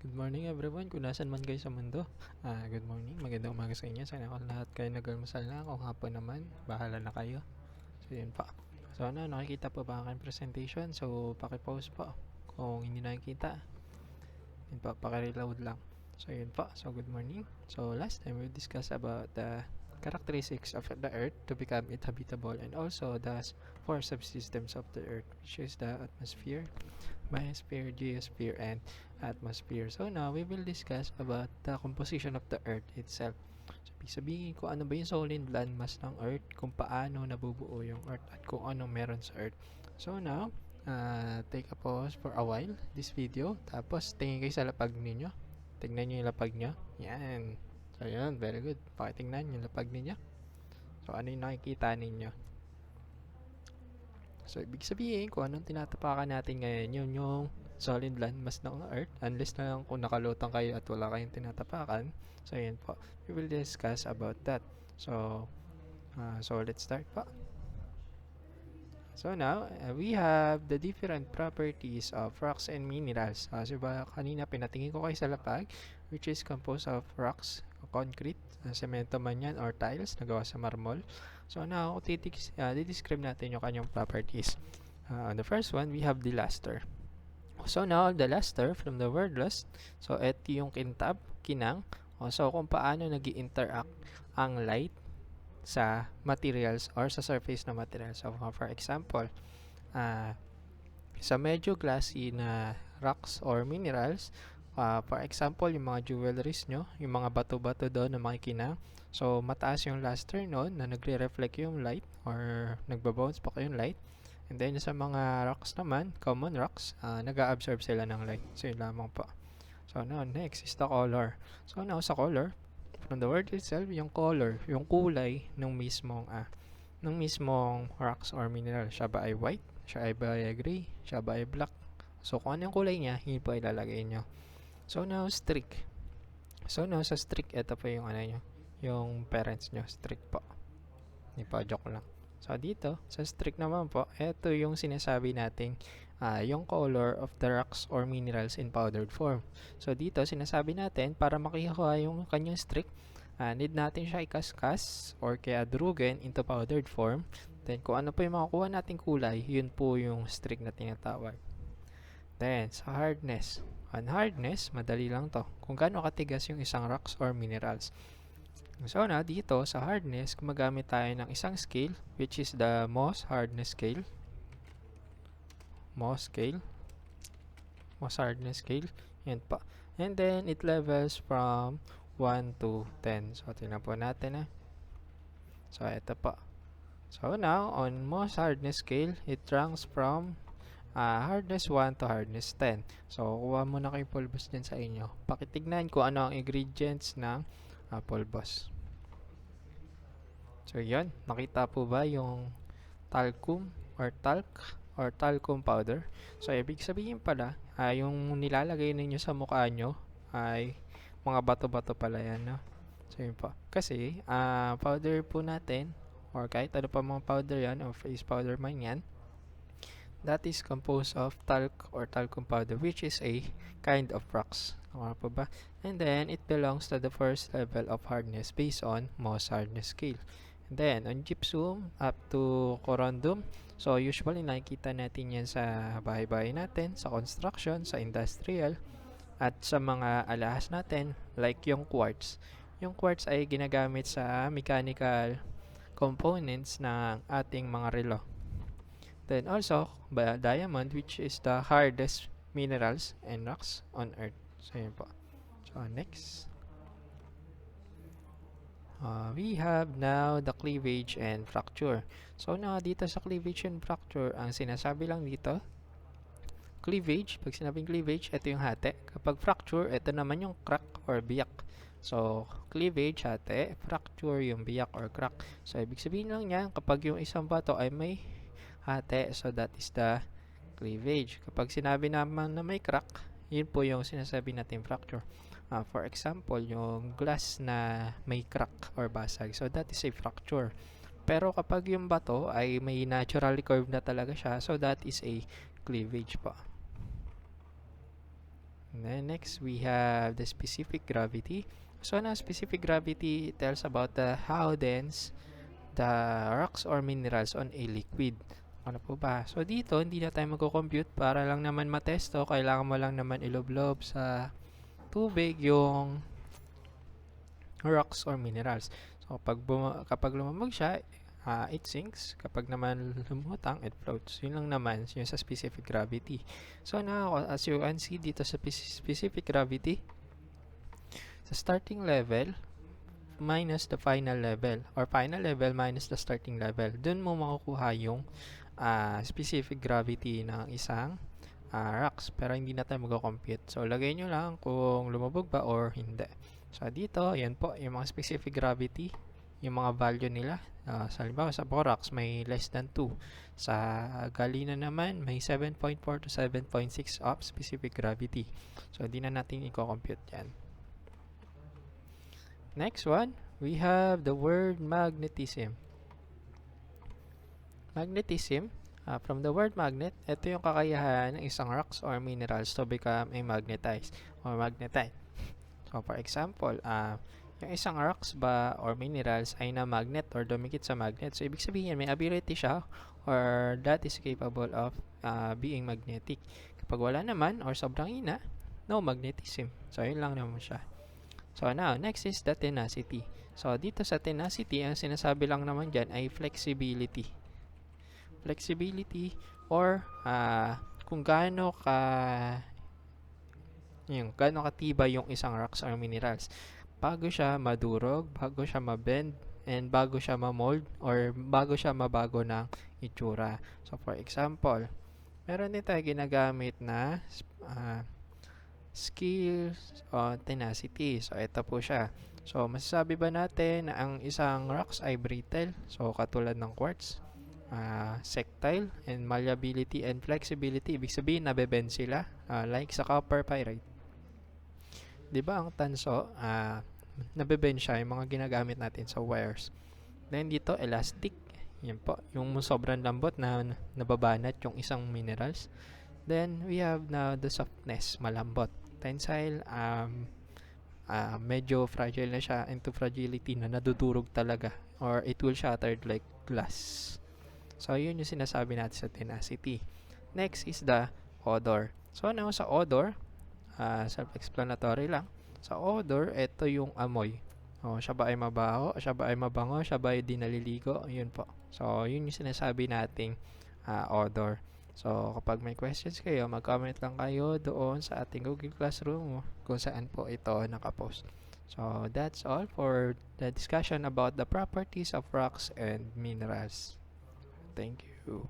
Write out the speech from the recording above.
Good morning everyone, kung nasan man kayo sa mundo. Good morning, magandang umaga sa inyo. Sana ako lahat kayo nag-almusal na. Kung hapon naman, bahala na kayo. So yun pa. So nakikita po ba ang aking presentation? So paki-pause po. Kung hindi nakikita, yun pa, paki-reload lang. So yun pa. So good morning. So last time we discussed about the characteristics of the Earth to become habitable, and also the four subsystems of the Earth, which is the atmosphere, biosphere, geosphere, and atmosphere. So now we will discuss about the composition of the Earth itself. So sabihin ko ano ba yung solid landmass ng Earth, kung paano nabubuo yung Earth, at kung anong meron sa Earth. So now, take a pause for a while this video. Tapos tingin kayo sa lapag ninyo. Tignan nyo yung lapag nyo. Yan. So yun, very good. Pakitingnan yung lapag ninyo. So ano yung nakikita ninyo? So ibig sabihin kung anong tinatapakan natin ngayon, yun yung solid landmass ng Earth, unless na lang kung nakalutang kayo at wala kayong tinatapakan. So yun po, we will discuss about that. So let's start po. So now, we have the different properties of rocks and minerals. So kanina pinatingin ko kayo sa lapag, which is composed of rocks, concrete, semento man yan, or tiles na gawa sa marmol. So now, didescribe natin yung kanyang properties. The first one, we have the luster. So now, the luster, from the word lust, so ito yung kintab, kinang. So kung paano nag-interact ang light sa materials or sa surface na materials. So for example, sa medyo glassy na rocks or minerals, for example, yung mga jewelries nyo, yung mga bato-bato doon na makikinang, so mataas yung luster noon na nagre-reflect yung light or nagbabounce pa yung light. And then sa mga rocks naman, common rocks, nag-a-absorb sila ng light. So yun lamang po. So now, next is the color. So now, sa color, from the word itself, yung color, yung kulay ng mismong rocks or mineral. Siya ba ay white? Siya ay ba ay gray? Siya ba ay black? So kung ano yung kulay niya, yun po ilalagay nyo. So now, streak. So now, sa streak, ito po yung yung parents nyo, streak po. Hindi pa, joke lang. So dito, sa streak naman po, ito yung sinasabi nating yung color of the rocks or minerals in powdered form. So dito, sinasabi natin, para makuha yung kanyang streak, need natin siya ikaskas or kaya drugen into powdered form. Then, kung ano po yung makukuha nating kulay, yun po yung streak na tinatawag. Then, sa hardness. Ang hardness, madali lang to. Kung gaano katigas yung isang rocks or minerals. So na dito sa hardness, gumagamit tayo ng isang scale, which is the Mohs hardness scale. Mohs hardness scale. Yan pa. And then it levels from 1 to 10. So tingnan po natin . So ito pa. So now on Mohs hardness scale, it ranks from hardness 1 to hardness 10. So kuha muna kayo pulbos din sa inyo. Pakitignan kung ano ang ingredients ng pulbos. So yan, nakita po ba yung talcum or talc or talcum powder? So ibig sabihin pala, yung nilalagay ninyo sa mukha nyo ay mga bato-bato pala yan, no? So yun po. Kasi powder po natin, or kahit ano pa mga powder yan, or face powder man yan, that is composed of talc or talcum powder, which is a kind of rocks. Ano po ba? And then, it belongs to the first level of hardness based on Mohs hardness scale. And then, on gypsum up to corundum, so usually nakikita natin yan sa bahay-bahay natin, sa construction, sa industrial, at sa mga alahas natin, like yung quartz. Yung quartz ay ginagamit sa mechanical components ng ating mga relo. Then also, diamond, which is the hardest minerals and rocks on Earth. So yun po. So next. We have now the cleavage and fracture. So now dito sa cleavage and fracture, ang sinasabi lang dito, cleavage, pag sinabing cleavage, ito yung hati. Kapag fracture, ito naman yung crack or biyak. So, cleavage, hati, fracture, yung biyak or crack. So, ibig sabihin lang niya, kapag yung isang bato ay may hati, so that is the cleavage. Kapag sinabi naman na may crack, yun po yung sinasabi natin fracture. For example, yung glass na may crack or basag, so that is a fracture. Pero kapag yung bato ay may naturally curved na talaga siya, so that is a cleavage pa. then next, we have the specific gravity. So, na specific gravity tells about how dense the rocks or minerals on a liquid. Ano po ba? So, dito, hindi na tayo magko-compute para lang naman matesto. Kailangan mo lang naman iloblob sa tubig yung rocks or minerals. So, kapag lumamog siya, it sinks. Kapag naman lumutang, it floats. Yun lang naman, yun sa specific gravity. So, now, as you can see dito sa specific gravity, sa starting level, minus the final level, or final level minus the starting level. Doon mo makukuha yung specific gravity ng isang rocks. Pero hindi na tayo mag-compute. So, lagay nyo lang kung lumabog ba or hindi. So, dito, yan po, yung mga specific gravity, yung mga value nila. Sa halimbawa, sa borax, may less than 2. Sa galena naman, may 7.4 to 7.6 of specific gravity. So, di na natin i-compute yan. Next one, we have the word magnetism. Magnetism, from the word magnet, ito yung kakayahan ng isang rocks or minerals to become a magnetized or magnetite. So, for example, yung isang rocks ba or minerals ay na magnet or dumikit sa magnet. So, ibig sabihin, may ability siya or that is capable of being magnetic. Kapag wala naman or sobrang hina, no magnetism. So, yun lang naman siya. So, now, next is the tenacity. So, dito sa tenacity, ang sinasabi lang naman dyan ay flexibility. Flexibility or kung gaano katibay yung isang rocks or minerals. Bago siya madurog, bago siya mabend, and bago siya ma-mold, or bago siya mabago ng itsura. So, for example, meron din tayo ginagamit na skills on tenacity. So, ito po siya. So, masasabi ba natin na ang isang rocks ay brittle? So, katulad ng quartz, sectile, and malleability and flexibility. Ibig sabihin, nabebend sila. Like sa copper pyrite. Diba ang tanso, nabebend siya, yung mga ginagamit natin sa wires. Then, dito, elastic. Yan po. Yung sobrang lambot na nababanat yung isang minerals. Then, we have now the softness, malambot. Tensile, medyo fragile na siya into fragility na nadudurog talaga or it will shatter like glass. So, yun yung sinasabi natin sa tenacity. Next is the odor. So, now sa odor, self-explanatory lang. Sa odor, ito yung amoy. Siya ba ay mabaho? Siya ba ay mabango? Siya ba ay di naliligo? Yun po. So, yun yung sinasabi nating odor. So, kapag may questions kayo, mag-comment lang kayo doon sa ating Google Classroom kung saan po ito nakapost. So, that's all for the discussion about the properties of rocks and minerals. Thank you.